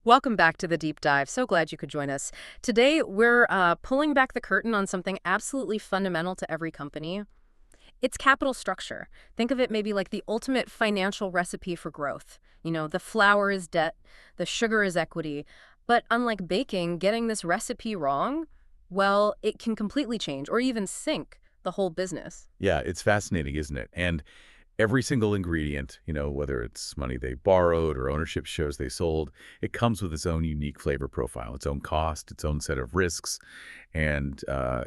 Welcome back to the deep dive. So glad you could join us. Today, we're pulling back the curtain on something absolutely fundamental to every company. It's capital structure. Think of it maybe like the ultimate financial recipe for growth. The flour is debt, the sugar is equity. But unlike baking, getting this recipe wrong, well, it can completely change or even sink the whole business. Yeah, it's fascinating, isn't it? And every single ingredient, whether it's money they borrowed or ownership shares they sold, it comes with its own unique flavor profile, its own cost, its own set of risks, and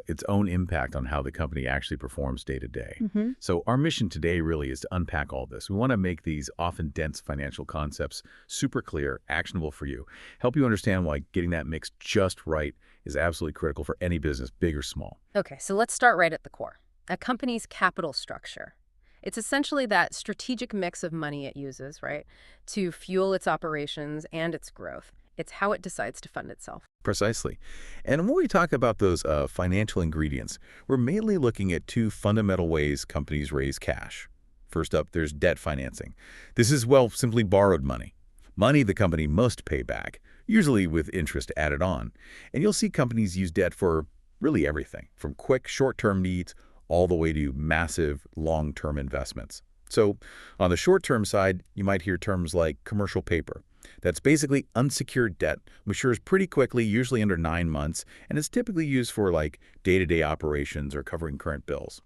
its own impact on how the company actually performs day to day. So our mission today really is to unpack all this. We want to make these often dense financial concepts super clear, actionable for you, help you understand why getting that mix just right is absolutely critical for any business, big or small. Okay, so let's start right at the core. A company's capital structure. It's essentially that strategic mix of money it uses, right, to fuel its operations and its growth. It's how it decides to fund itself. Precisely. And when we talk about those financial ingredients, we're mainly looking at two fundamental ways companies raise cash. First up, there's debt financing. This is, well, simply borrowed money. Money the company must pay back, usually with interest added on. And you'll see companies use debt for really everything, from quick short-term needs all the way to massive long-term investments. So on the short-term side, you might hear terms like commercial paper. That's basically unsecured debt, matures pretty quickly, usually under 9 months, and is typically used for like day-to-day operations or covering current bills.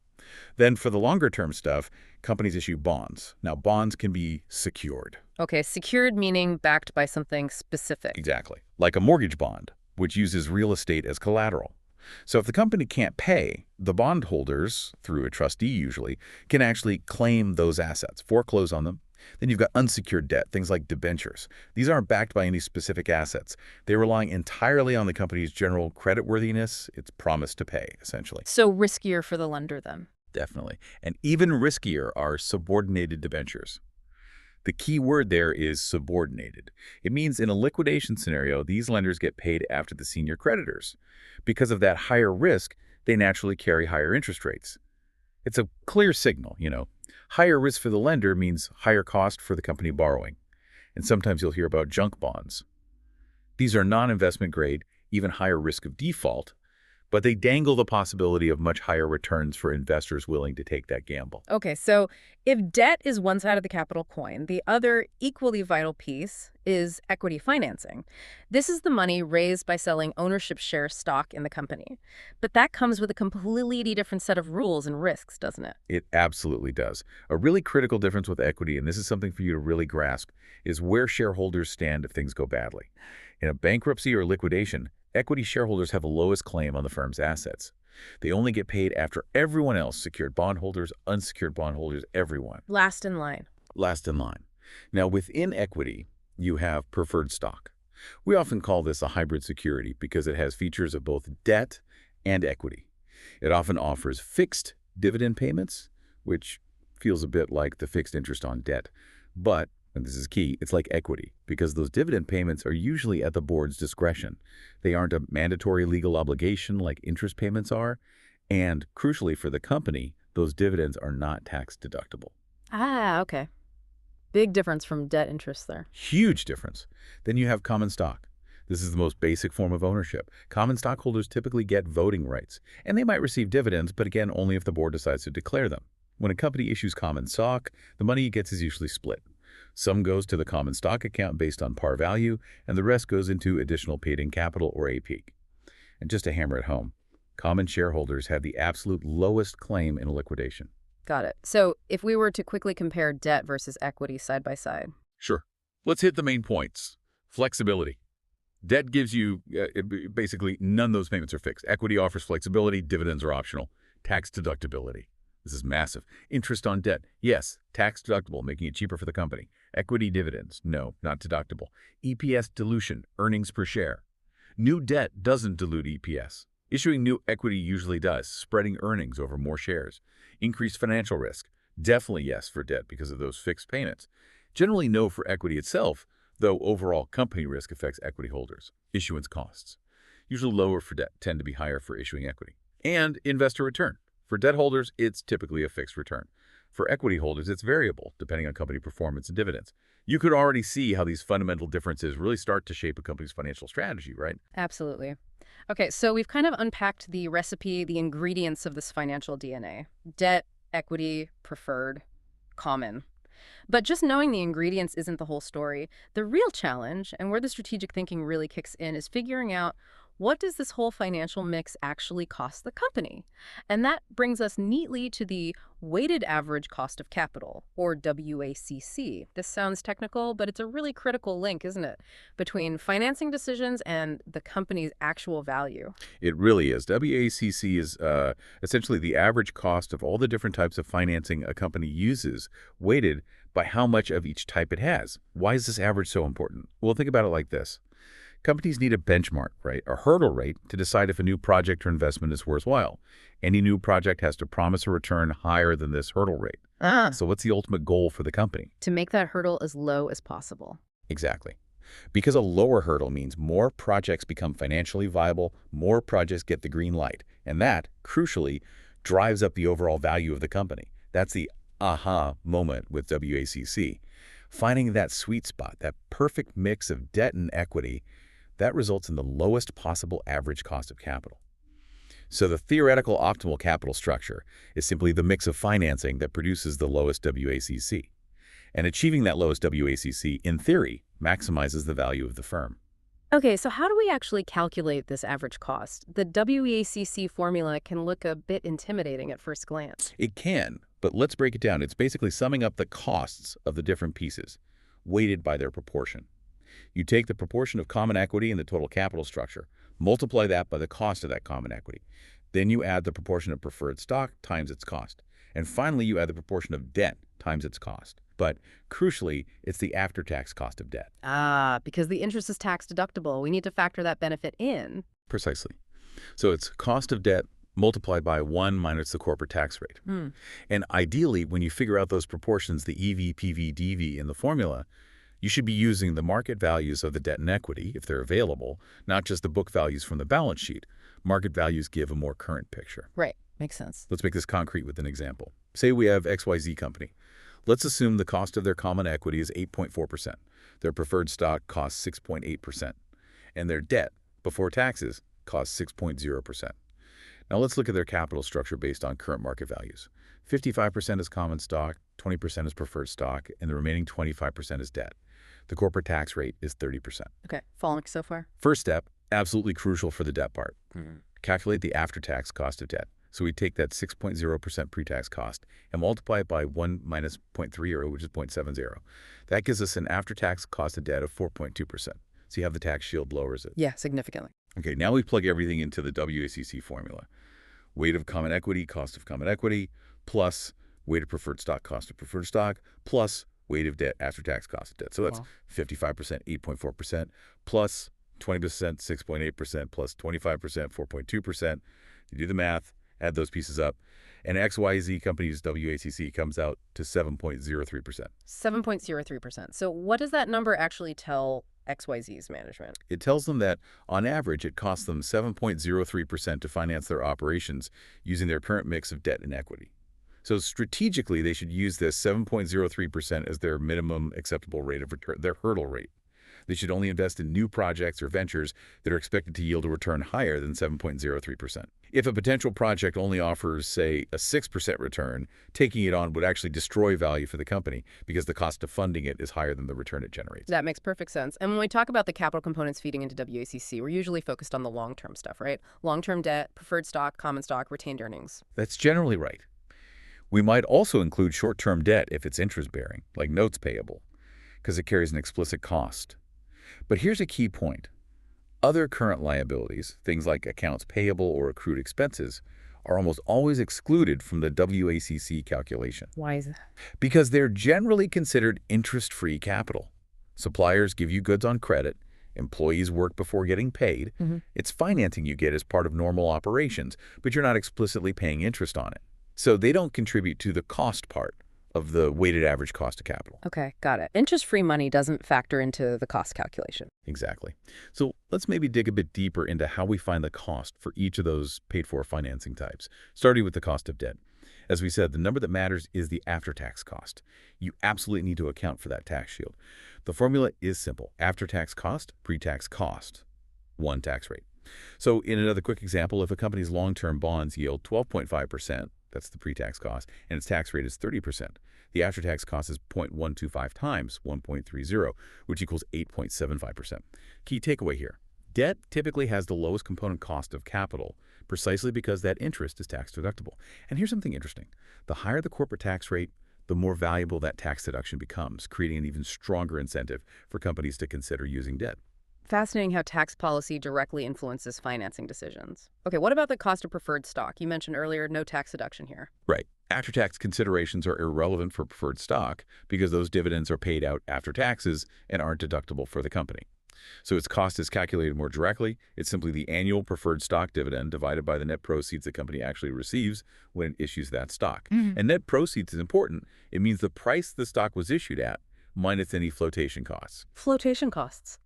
Then for the longer-term stuff, companies issue bonds. Now, bonds can be secured. Okay, secured meaning backed by something specific. Exactly. Like a mortgage bond, which uses real estate as collateral. So if the company can't pay, the bondholders, through a trustee usually, can actually claim those assets, foreclose on them. Then you've got unsecured debt, things like debentures. These aren't backed by any specific assets. They're relying entirely on the company's general creditworthiness, its promise to pay, essentially. So riskier for the lender then. Definitely. And even riskier are subordinated debentures. The key word there is subordinated. It means in a liquidation scenario, these lenders get paid after the senior creditors. Because of that higher risk, they naturally carry higher interest rates. It's a clear signal. Higher risk for the lender means higher cost for the company borrowing. And sometimes you'll hear about junk bonds. These are non-investment grade, even higher risk of default, but they dangle the possibility of much higher returns for investors willing to take that gamble. Okay, so if debt is one side of the capital coin, the other equally vital piece is equity financing. This is the money raised by selling ownership share stock in the company. But that comes with a completely different set of rules and risks, doesn't it? It absolutely does. A really critical difference with equity, and this is something for you to really grasp, is where shareholders stand if things go badly. In a bankruptcy or liquidation, equity shareholders have the lowest claim on the firm's assets. They only get paid after everyone else, secured bondholders, unsecured bondholders, everyone. Last in line. Last in line. Now, within equity, you have preferred stock. We often call this a hybrid security because it has features of both debt and equity. It often offers fixed dividend payments, which feels a bit like the fixed interest on debt. But, and this is key, it's like equity because those dividend payments are usually at the board's discretion. They aren't a mandatory legal obligation like interest payments are. And crucially for the company, those dividends are not tax deductible. Ah, okay. Big difference from debt interest there. Huge difference. Then you have common stock. This is the most basic form of ownership. Common stockholders typically get voting rights, and they might receive dividends, but again, only if the board decides to declare them. When a company issues common stock, the money it gets is usually split. Some goes to the common stock account based on par value, and the rest goes into additional paid-in capital or AP. And just to hammer it home, common shareholders have the absolute lowest claim in a liquidation. Got it. So if we were to quickly compare debt versus equity side by side. Sure. Let's hit the main points. Flexibility. Debt gives you basically none of those payments are fixed. Equity offers flexibility. Dividends are optional. Tax deductibility. This is massive. Interest on debt. Yes, tax deductible, making it cheaper for the company. Equity dividends. No, not deductible. EPS dilution. Earnings per share. New debt doesn't dilute EPS. Issuing new equity usually does, spreading earnings over more shares. Increased financial risk. Definitely yes for debt because of those fixed payments. Generally no for equity itself, though overall company risk affects equity holders. Issuance costs. Usually lower for debt, tend to be higher for issuing equity. And investor return. For debt holders, it's typically a fixed return. For equity holders, it's variable, depending on company performance and dividends. You could already see how these fundamental differences really start to shape a company's financial strategy, right? Absolutely. Okay, so we've kind of unpacked the recipe, the ingredients of this financial DNA. Debt, equity, preferred, common. But just knowing the ingredients isn't the whole story. The real challenge, and where the strategic thinking really kicks in, is figuring out what does this whole financial mix actually cost the company? And that brings us neatly to the weighted average cost of capital, or WACC. This sounds technical, but it's a really critical link, isn't it, between financing decisions and the company's actual value. It really is. WACC is essentially the average cost of all the different types of financing a company uses, weighted by how much of each type it has. Why is this average so important? Well, think about it like this. Companies need a benchmark, right, a hurdle rate, to decide if a new project or investment is worthwhile. Any new project has to promise a return higher than this hurdle rate. So what's the ultimate goal for the company? To make that hurdle as low as possible. Exactly. Because a lower hurdle means more projects become financially viable, more projects get the green light, and that, crucially, drives up the overall value of the company. That's the aha moment with WACC. Finding that sweet spot, that perfect mix of debt and equity, that results in the lowest possible average cost of capital. So the theoretical optimal capital structure is simply the mix of financing that produces the lowest WACC. And achieving that lowest WACC, in theory, maximizes the value of the firm. Okay, so how do we actually calculate this average cost? The WACC formula can look a bit intimidating at first glance. It can, but let's break it down. It's basically summing up the costs of the different pieces, weighted by their proportion. You take the proportion of common equity in the total capital structure, multiply that by the cost of that common equity. Then you add the proportion of preferred stock times its cost. And finally, you add the proportion of debt times its cost. But crucially, it's the after-tax cost of debt. Ah, because the interest is tax deductible. We need to factor that benefit in. Precisely. So it's cost of debt multiplied by 1 minus the corporate tax rate. And ideally, when you figure out those proportions, the EV, PV, DV in the formula, you should be using the market values of the debt and equity, if they're available, not just the book values from the balance sheet. Market values give a more current picture. Right. Makes sense. Let's make this concrete with an example. Say we have XYZ company. Let's assume the cost of their common equity is 8.4%. Their preferred stock costs 6.8%. And their debt, before taxes, costs 6.0%. Now let's look at their capital structure based on current market values. 55% is common stock, 20% is preferred stock, and the remaining 25% is debt. The corporate tax rate is 30%. Okay, following so far? First step, absolutely crucial for the debt part. Calculate the after-tax cost of debt. So we take that 6.0% pre-tax cost and multiply it by 1 minus 0.30, which is 0.70. That gives us an after-tax cost of debt of 4.2%. See how the tax shield lowers it? Yeah, significantly. Okay, now we plug everything into the WACC formula. Weight of common equity, cost of common equity, plus weight of preferred stock, cost of preferred stock, plus weight of debt, after-tax cost of debt. So that's 55%, 8.4%, plus 20%, 6.8%, plus 25%, 4.2%. You do the math, add those pieces up, and XYZ company's WACC comes out to 7.03%. 7.03%. So what does that number actually tell XYZ's management? It tells them that, on average, it costs them 7.03% to finance their operations using their current mix of debt and equity. So strategically, they should use this 7.03% as their minimum acceptable rate of return, their hurdle rate. They should only invest in new projects or ventures that are expected to yield a return higher than 7.03%. If a potential project only offers, say, a 6% return, taking it on would actually destroy value for the company because the cost of funding it is higher than the return it generates. That makes perfect sense. And when we talk about the capital components feeding into WACC, we're usually focused on the long-term stuff, right? Long-term debt, preferred stock, common stock, retained earnings. That's generally right. We might also include short-term debt if it's interest-bearing, like notes payable, because it carries an explicit cost. But here's a key point. Other current liabilities, things like accounts payable or accrued expenses, are almost always excluded from the WACC calculation. Why is that? Because they're generally considered interest-free capital. Suppliers give you goods on credit. Employees work before getting paid. It's financing you get as part of normal operations, but you're not explicitly paying interest on it. So they don't contribute to the cost part of the weighted average cost of capital. Okay, got it. Interest-free money doesn't factor into the cost calculation. Exactly. So let's maybe dig a bit deeper into how we find the cost for each of those paid-for financing types, starting with the cost of debt. As we said, the number that matters is the after-tax cost. You absolutely need to account for that tax shield. The formula is simple. After-tax cost, pre-tax cost, one tax rate. So in another quick example, if a company's long-term bonds yield 12.5%, that's the pre-tax cost, and its tax rate is 30%, the after-tax cost is 0.125 times 1.30, which equals 8.75%. Key takeaway here. Debt typically has the lowest component cost of capital, precisely because that interest is tax deductible. And here's something interesting. The higher the corporate tax rate, the more valuable that tax deduction becomes, creating an even stronger incentive for companies to consider using debt. Fascinating how tax policy directly influences financing decisions. Okay, what about the cost of preferred stock? You mentioned earlier no tax deduction here. Right. After-tax considerations are irrelevant for preferred stock because those dividends are paid out after taxes and aren't deductible for the company. So its cost is calculated more directly. It's simply the annual preferred stock dividend divided by the net proceeds the company actually receives when it issues that stock. Mhm. And net proceeds is important. It means the price the stock was issued at minus any flotation costs. Flotation costs,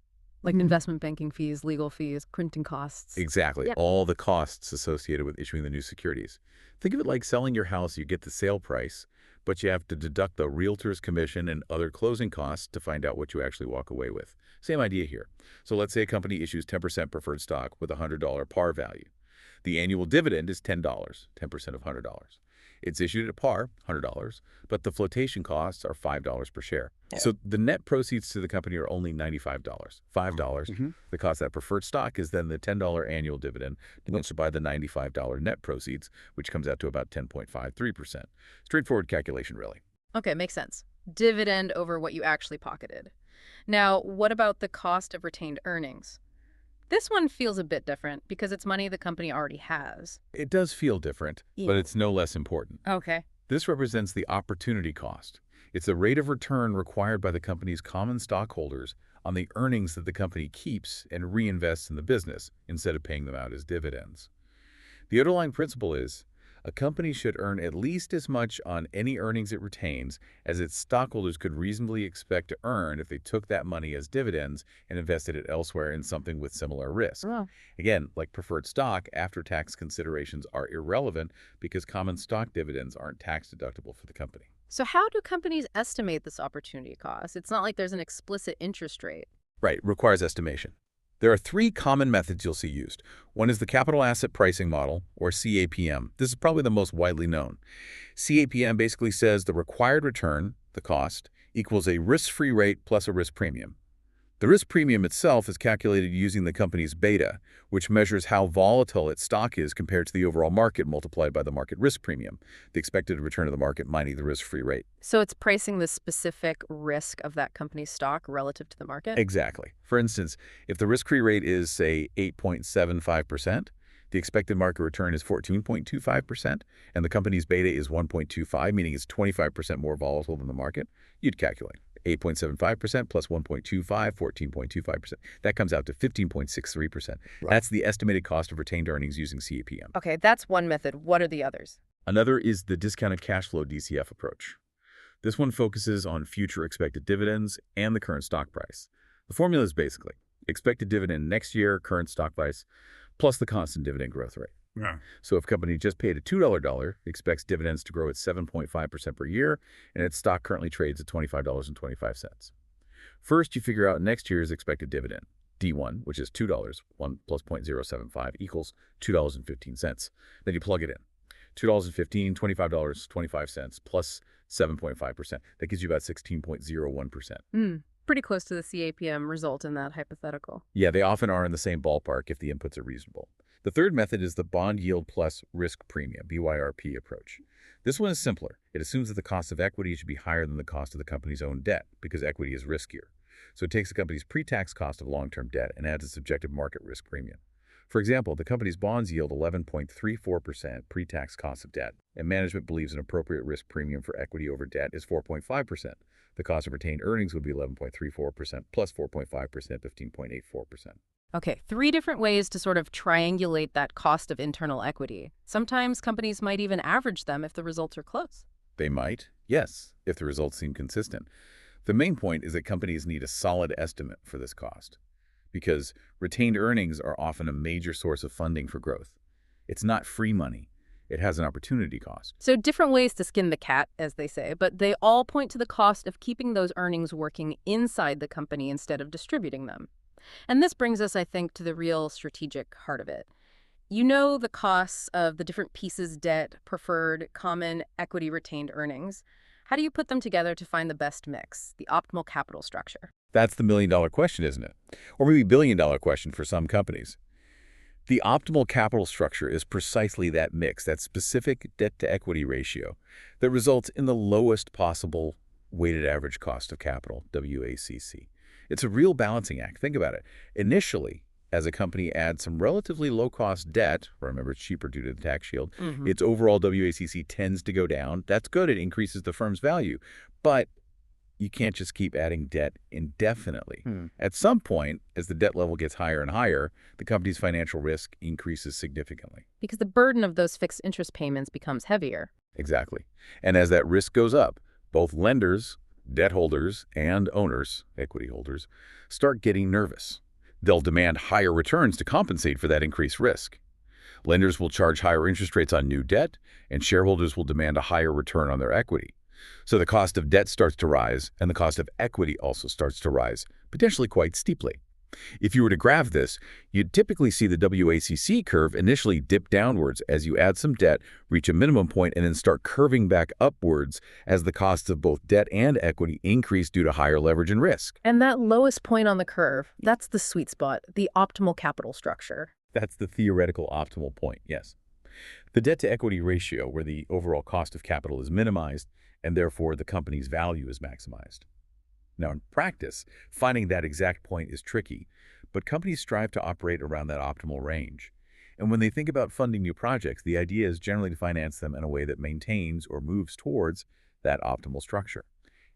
like investment banking fees, legal fees, printing costs. Exactly. Yep. All the costs associated with issuing the new securities. Think of it like selling your house. You get the sale price, but you have to deduct the realtor's commission and other closing costs to find out what you actually walk away with. Same idea here. So let's say a company issues 10% preferred stock with a $100 par value. The annual dividend is $10, 10% of $100. It's issued at par, $100, but the flotation costs are $5 per share. Yeah. So the net proceeds to the company are only $95, $5. The cost of that preferred stock is then the $10 annual dividend divided by the $95 net proceeds, which comes out to about 10.53%. Straightforward calculation, really. Okay, makes sense. Dividend over what you actually pocketed. Now, what about the cost of retained earnings? This one feels a bit different because it's money the company already has. It does feel different, but it's no less important. Okay. This represents the opportunity cost. It's the rate of return required by the company's common stockholders on the earnings that the company keeps and reinvests in the business instead of paying them out as dividends. The underlying principle is a company should earn at least as much on any earnings it retains as its stockholders could reasonably expect to earn if they took that money as dividends and invested it elsewhere in something with similar risk. Oh. Again, like preferred stock, after-tax considerations are irrelevant because common stock dividends aren't tax deductible for the company. So how do companies estimate this opportunity cost? It's not like there's an explicit interest rate. Right, requires estimation. There are three common methods you'll see used. One is the Capital Asset Pricing Model, or CAPM. This is probably the most widely known. CAPM basically says the required return, the cost, equals a risk-free rate plus a risk premium. The risk premium itself is calculated using the company's beta, which measures how volatile its stock is compared to the overall market multiplied by the market risk premium, the expected return of the market minus the risk-free rate. So it's pricing the specific risk of that company's stock relative to the market? Exactly. For instance, if the risk-free rate is, say, 8.75%, the expected market return is 14.25%, and the company's beta is 1.25, meaning it's 25% more volatile than the market, you'd calculate 8.75% plus 1.25, 14.25%. That comes out to 15.63%. Right. That's the estimated cost of retained earnings using CAPM. Okay, that's one method. What are the others? Another is the discounted cash flow DCF approach. This one focuses on future expected dividends and the current stock price. The formula is basically expected dividend next year, current stock price, plus the constant dividend growth rate. Yeah. So if a company just paid a $2, it expects dividends to grow at 7.5% per year, and its stock currently trades at $25.25. First, you figure out next year's expected dividend, D1, which is $2, 1 plus 0.075 equals $2.15. Then you plug it in. $2.15, $25.25 plus 7.5%. That gives you about 16.01%. Pretty close to the CAPM result in that hypothetical. Yeah, they often are in the same ballpark if the inputs are reasonable. The third method is the bond yield plus risk premium, BYRP approach. This one is simpler. It assumes that the cost of equity should be higher than the cost of the company's own debt because equity is riskier. So it takes the company's pre-tax cost of long-term debt and adds a subjective market risk premium. For example, the company's bonds yield 11.34% pre-tax cost of debt, and management believes an appropriate risk premium for equity over debt is 4.5%. The cost of retained earnings would be 11.34% plus 4.5%, 15.84%. Okay, 3 different ways to sort of triangulate that cost of internal equity. Sometimes companies might even average them if the results are close. They might, yes, if the results seem consistent. The main point is that companies need a solid estimate for this cost, because retained earnings are often a major source of funding for growth. It's not free money. it has an opportunity cost. So different ways to skin the cat, as they say, but they all point to the cost of keeping those earnings working inside the company instead of distributing them. And this brings us, I think, to the real strategic heart of it. You know the costs of the different pieces: debt, preferred, common, equity, retained earnings. How do you put them together to find the best mix, the optimal capital structure? That's the million-dollar question, isn't it? Or maybe billion-dollar question for some companies. The optimal capital structure is precisely that mix, that specific debt-to-equity ratio that results in the lowest possible weighted average cost of capital, WACC. It's a real balancing act. Think about it. Initially, as a company adds some relatively low-cost debt, remember it's cheaper due to the tax shield, its overall WACC tends to go down. That's good. It increases the firm's value. But you can't just keep adding debt indefinitely. At some point, as the debt level gets higher and higher, the company's financial risk increases significantly. Because the burden of those fixed interest payments becomes heavier. Exactly. And as that risk goes up, both lenders, debt holders, and owners, equity holders, start getting nervous. They'll demand higher returns to compensate for that increased risk. Lenders will charge higher interest rates on new debt, and shareholders will demand a higher return on their equity. So the cost of debt starts to rise, and the cost of equity also starts to rise, potentially quite steeply. If you were to graph this, you'd typically see the WACC curve initially dip downwards as you add some debt, reach a minimum point, and then start curving back upwards as the costs of both debt and equity increase due to higher leverage and risk. And that lowest point on the curve, that's the sweet spot, the optimal capital structure. That's the theoretical optimal point, yes. The debt-to-equity ratio, where the overall cost of capital is minimized, and therefore the company's value is maximized. Now, in practice, finding that exact point is tricky, but companies strive to operate around that optimal range. And when they think about funding new projects, the idea is generally to finance them in a way that maintains or moves towards that optimal structure.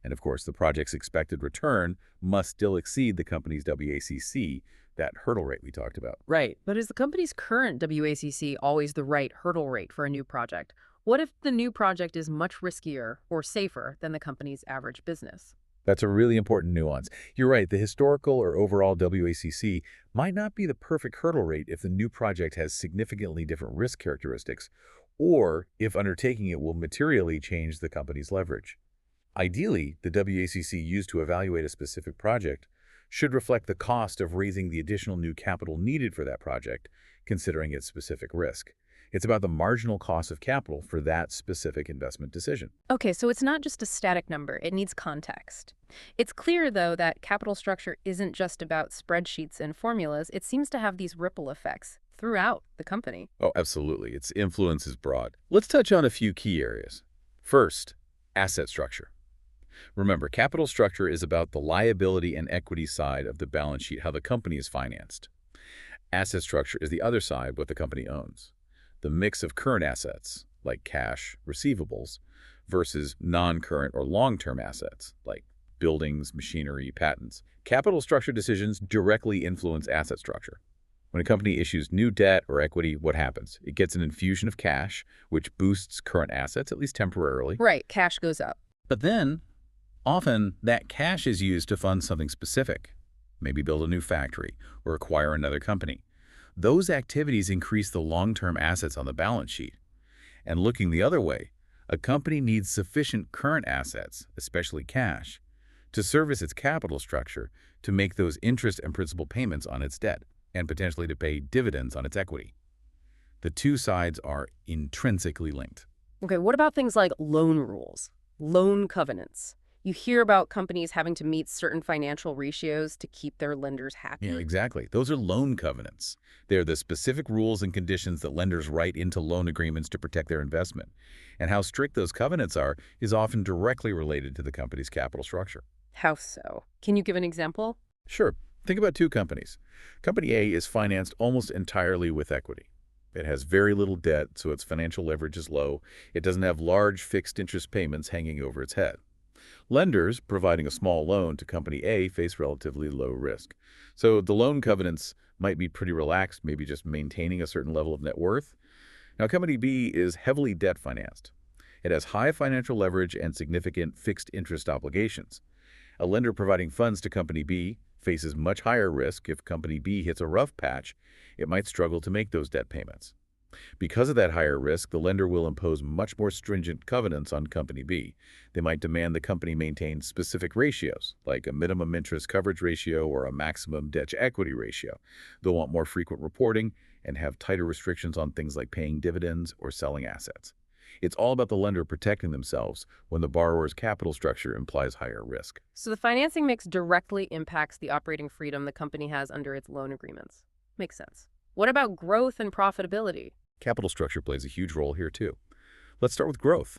And of course, the project's expected return must still exceed the company's WACC, that hurdle rate we talked about. Right. But is the company's current WACC always the right hurdle rate for a new project? What if the new project is much riskier or safer than the company's average business? That's a really important nuance. You're right, the historical or overall WACC might not be the perfect hurdle rate if the new project has significantly different risk characteristics, or if undertaking it will materially change the company's leverage. Ideally, the WACC used to evaluate a specific project should reflect the cost of raising the additional new capital needed for that project, considering its specific risk. It's about the marginal cost of capital for that specific investment decision. Okay, so it's not just a static number, it needs context. It's clear, though, that capital structure isn't just about spreadsheets and formulas. It seems to have these ripple effects throughout the company. Oh, absolutely. Its influence is broad. Let's touch on a few key areas. First, asset structure. Remember, capital structure is about the liability and equity side of the balance sheet, how the company is financed. Asset structure is the other side, what the company owns. The mix of current assets, like cash, receivables, versus non-current or long-term assets, like buildings, machinery, patents. Capital structure decisions directly influence asset structure. When a company issues new debt or equity, what happens? It gets an infusion of cash, which boosts current assets, at least temporarily. Right, cash goes up. But then, often, that cash is used to fund something specific, maybe build a new factory or acquire another company. Those activities increase the long-term assets on the balance sheet. And looking the other way, a company needs sufficient current assets, especially cash, to service its capital structure to make those interest and principal payments on its debt and potentially to pay dividends on its equity. The two sides are intrinsically linked. Okay, what about things like loan rules, loan covenants? You hear about companies having to meet certain financial ratios to keep their lenders happy. Yeah, exactly. Those are loan covenants. They're the specific rules and conditions that lenders write into loan agreements to protect their investment. And how strict those covenants are is often directly related to the company's capital structure. How so? Can you give an example? Sure. Think about two companies. Company A is financed almost entirely with equity. It has very little debt, so its financial leverage is low. It doesn't have large fixed interest payments hanging over its head. Lenders providing a small loan to Company A face relatively low risk. So the loan covenants might be pretty relaxed, maybe just maintaining a certain level of net worth. Now, Company B is heavily debt financed. It has high financial leverage and significant fixed interest obligations. A lender providing funds to Company B faces much higher risk. If Company B hits a rough patch, it might struggle to make those debt payments. Because of that higher risk, the lender will impose much more stringent covenants on Company B. They might demand the company maintain specific ratios, like a minimum interest coverage ratio or a maximum debt-to-equity ratio. They'll want more frequent reporting and have tighter restrictions on things like paying dividends or selling assets. It's all about the lender protecting themselves when the borrower's capital structure implies higher risk. So the financing mix directly impacts the operating freedom the company has under its loan agreements. Makes sense. What about growth and profitability? Capital structure plays a huge role here too. Let's start with growth.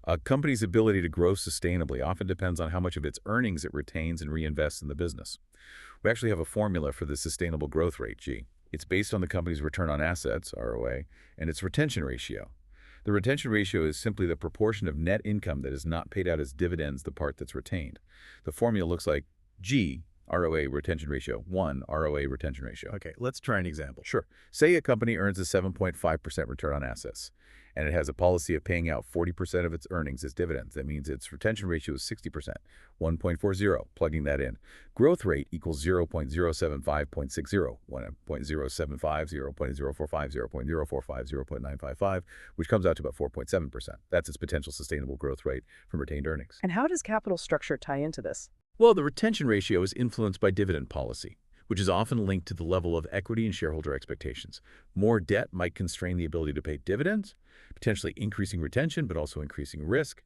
A company's ability to grow sustainably often depends on how much of its earnings it retains and reinvests in the business. We actually have a formula for the sustainable growth rate, G. It's based on the company's return on assets, ROA, and its retention ratio. The retention ratio is simply the proportion of net income that is not paid out as dividends, the part that's retained. The formula looks like G, ROA retention ratio, 1 ROA retention ratio. Okay, let's try an example. Sure. Say a company earns a 7.5% return on assets, and it has a policy of paying out 40% of its earnings as dividends. That means its retention ratio is 60%, 1.40, plugging that in. Growth rate equals 0.075.60, 1.075, 0.045, 0.045, 0.955, which comes out to about 4.7%. That's its potential sustainable growth rate from retained earnings. And how does capital structure tie into this? Well, the retention ratio is influenced by dividend policy, which is often linked to the level of equity and shareholder expectations. More debt might constrain the ability to pay dividends, potentially increasing retention, but also increasing risk.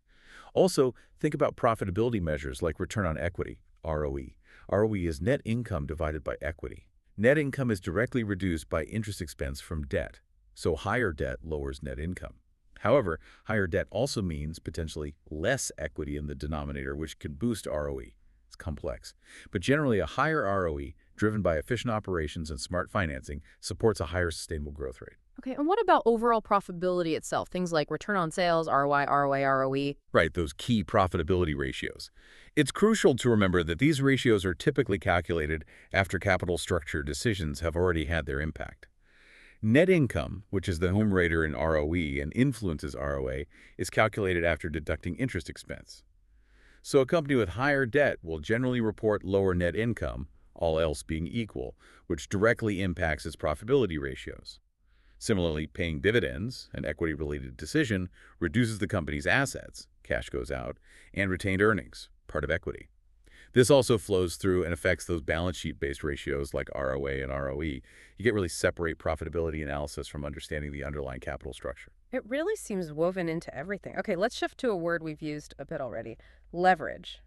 Also, think about profitability measures like return on equity, ROE. ROE is net income divided by equity. Net income is directly reduced by interest expense from debt, so higher debt lowers net income. However, higher debt also means potentially less equity in the denominator, which can boost ROE. It's complex. But generally, a higher ROE, driven by efficient operations and smart financing, supports a higher sustainable growth rate. Okay, and what about overall profitability itself? Things like return on sales, ROI, ROA, ROE. Right, those key profitability ratios. It's crucial to remember that these ratios are typically calculated after capital structure decisions have already had their impact. Net income, which is the numerator in ROE and influences ROA, is calculated after deducting interest expense. So a company with higher debt will generally report lower net income, all else being equal, which directly impacts its profitability ratios. Similarly, paying dividends, an equity-related decision, reduces the company's assets, cash goes out, and retained earnings, part of equity. This also flows through and affects those balance sheet-based ratios like ROA and ROE. You can't really separate profitability analysis from understanding the underlying capital structure. It really seems woven into everything. Okay, let's shift to a word we've used a bit already, leverage.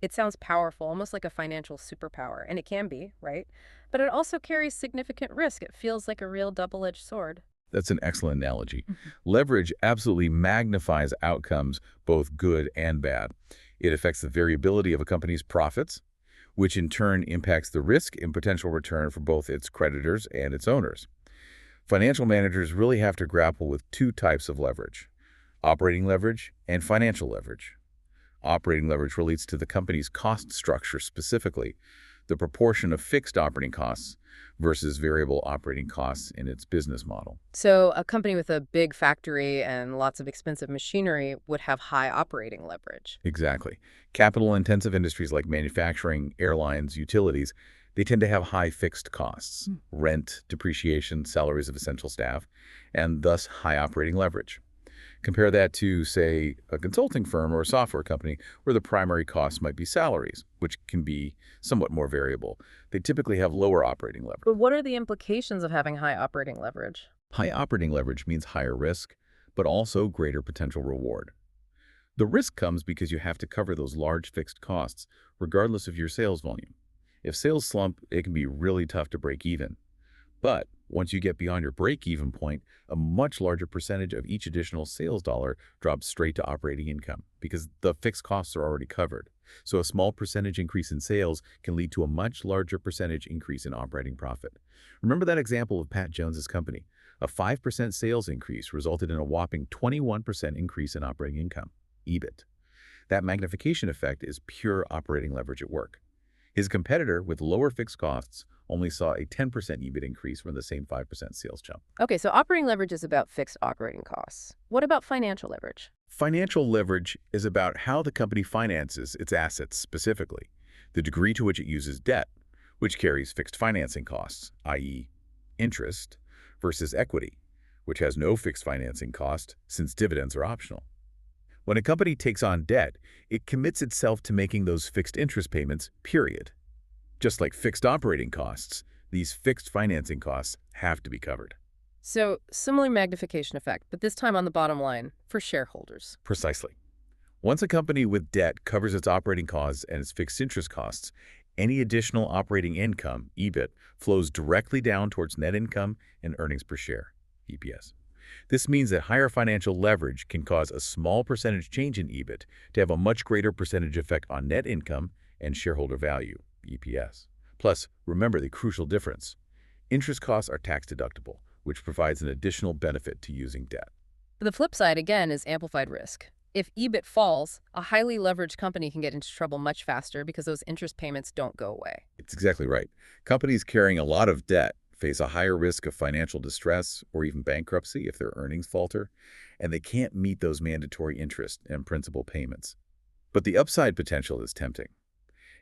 It sounds powerful, almost like a financial superpower, and it can be, right? But it also carries significant risk. It feels like a real double-edged sword. That's an excellent analogy. Leverage absolutely magnifies outcomes, both good and bad. It affects the variability of a company's profits, which in turn impacts the risk and potential return for both its creditors and its owners. Financial managers really have to grapple with two types of leverage: operating leverage and financial leverage. Operating leverage relates to the company's cost structure, specifically the proportion of fixed operating costs versus variable operating costs in its business model. So a company with a big factory and lots of expensive machinery would have high operating leverage. Exactly. Capital-intensive industries like manufacturing, airlines, utilities, they tend to have high fixed costs, rent, depreciation, salaries of essential staff, and thus high operating leverage. Compare that to, say, a consulting firm or a software company where the primary costs might be salaries, which can be somewhat more variable. They typically have lower operating leverage. But what are the implications of having high operating leverage? High operating leverage means higher risk, but also greater potential reward. The risk comes because you have to cover those large fixed costs, regardless of your sales volume. If sales slump, it can be really tough to break even. But once you get beyond your break-even point, a much larger percentage of each additional sales dollar drops straight to operating income because the fixed costs are already covered. So a small percentage increase in sales can lead to a much larger percentage increase in operating profit. Remember that example of Pat Jones's company? A 5% sales increase resulted in a whopping 21% increase in operating income, EBIT. That magnification effect is pure operating leverage at work. His competitor, with lower fixed costs, only saw a 10% EBIT increase from the same 5% sales jump. Okay, so operating leverage is about fixed operating costs. What about financial leverage? Financial leverage is about how the company finances its assets specifically, the degree to which it uses debt, which carries fixed financing costs, i.e., interest, versus equity, which has no fixed financing cost since dividends are optional. When a company takes on debt, it commits itself to making those fixed interest payments, period. Just like fixed operating costs, these fixed financing costs have to be covered. So, similar magnification effect, but this time on the bottom line for shareholders. Precisely. Once a company with debt covers its operating costs and its fixed interest costs, any additional operating income, EBIT, flows directly down towards net income and earnings per share, EPS. This means that higher financial leverage can cause a small percentage change in EBIT to have a much greater percentage effect on net income and shareholder value, EPS. Plus, remember the crucial difference. Interest costs are tax deductible, which provides an additional benefit to using debt. The flip side, again, is amplified risk. If EBIT falls, a highly leveraged company can get into trouble much faster because those interest payments don't go away. It's exactly right. Companies carrying a lot of debt face a higher risk of financial distress or even bankruptcy if their earnings falter, and they can't meet those mandatory interest and principal payments. But the upside potential is tempting.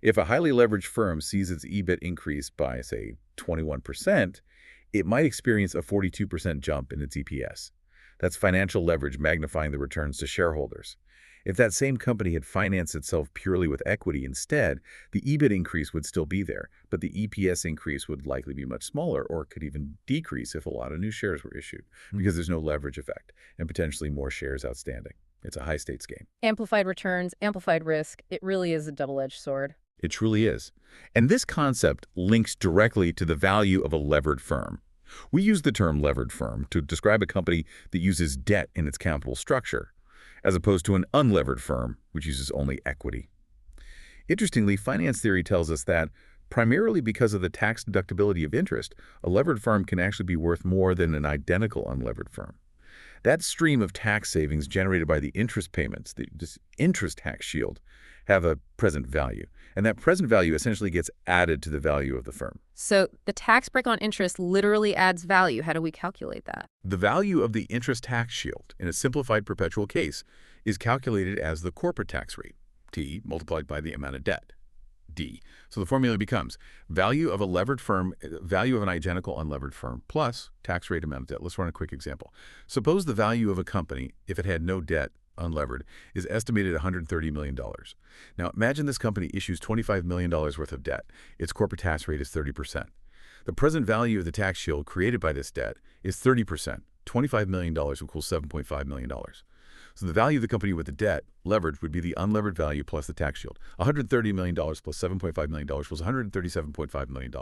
If a highly leveraged firm sees its EBIT increase by, say, 21%, it might experience a 42% jump in its EPS. That's financial leverage magnifying the returns to shareholders. If that same company had financed itself purely with equity instead, the EBIT increase would still be there, but the EPS increase would likely be much smaller or could even decrease if a lot of new shares were issued because there's no leverage effect and potentially more shares outstanding. It's a high-stakes game. Amplified returns, amplified risk, it really is a double-edged sword. It truly is. And this concept links directly to the value of a levered firm. We use the term levered firm to describe a company that uses debt in its capital structure, as opposed to an unlevered firm, which uses only equity. Interestingly, finance theory tells us that, primarily because of the tax deductibility of interest, a levered firm can actually be worth more than an identical unlevered firm. That stream of tax savings generated by the interest payments, this interest tax shield, have a present value. And that present value essentially gets added to the value of the firm. So the tax break on interest literally adds value. How do we calculate that? The value of the interest tax shield, in a simplified perpetual case, is calculated as the corporate tax rate, T, multiplied by the amount of debt, D. So the formula becomes value of a levered firm, value of an identical unlevered firm, plus tax rate amount of debt. Let's run a quick example. Suppose the value of a company, if it had no debt, unlevered, is estimated at $130 million. Now, imagine this company issues $25 million worth of debt. Its corporate tax rate is 30%. The present value of the tax shield created by this debt is 30%. $25 million equals $7.5 million. So the value of the company with the debt, leverage, would be the unlevered value plus the tax shield. $130 million plus $7.5 million was $137.5 million.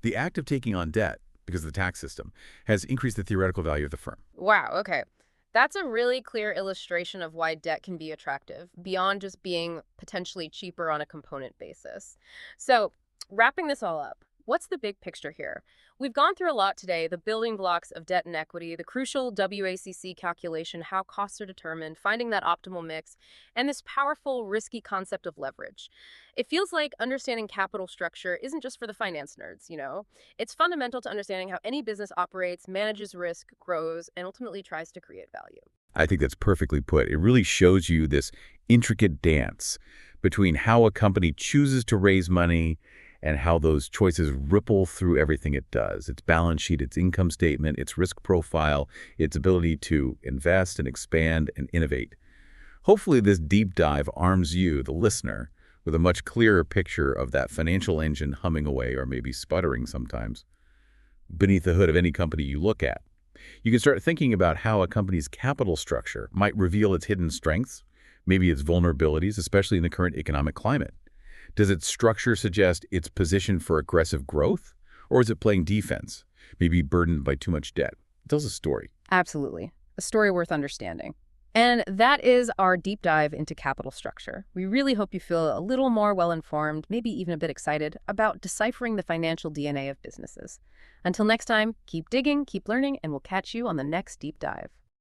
The act of taking on debt, because of the tax system, has increased the theoretical value of the firm. Wow, okay. That's a really clear illustration of why debt can be attractive, beyond just being potentially cheaper on a component basis. So, wrapping this all up, what's the big picture here? We've gone through a lot today, the building blocks of debt and equity, the crucial WACC calculation, how costs are determined, finding that optimal mix, and this powerful, risky concept of leverage. It feels like understanding capital structure isn't just for the finance nerds, you know? It's fundamental to understanding how any business operates, manages risk, grows, and ultimately tries to create value. I think that's perfectly put. It really shows you this intricate dance between how a company chooses to raise money and how those choices ripple through everything it does. Its balance sheet, its income statement, its risk profile, its ability to invest and expand and innovate. Hopefully this deep dive arms you, the listener, with a much clearer picture of that financial engine humming away or maybe sputtering sometimes beneath the hood of any company you look at. You can start thinking about how a company's capital structure might reveal its hidden strengths, maybe its vulnerabilities, especially in the current economic climate. Does its structure suggest it's positioned for aggressive growth? Or is it playing defense, maybe burdened by too much debt? It tells a story. Absolutely. A story worth understanding. And that is our deep dive into capital structure. We really hope you feel a little more well-informed, maybe even a bit excited, about deciphering the financial DNA of businesses. Until next time, keep digging, keep learning, and we'll catch you on the next deep dive.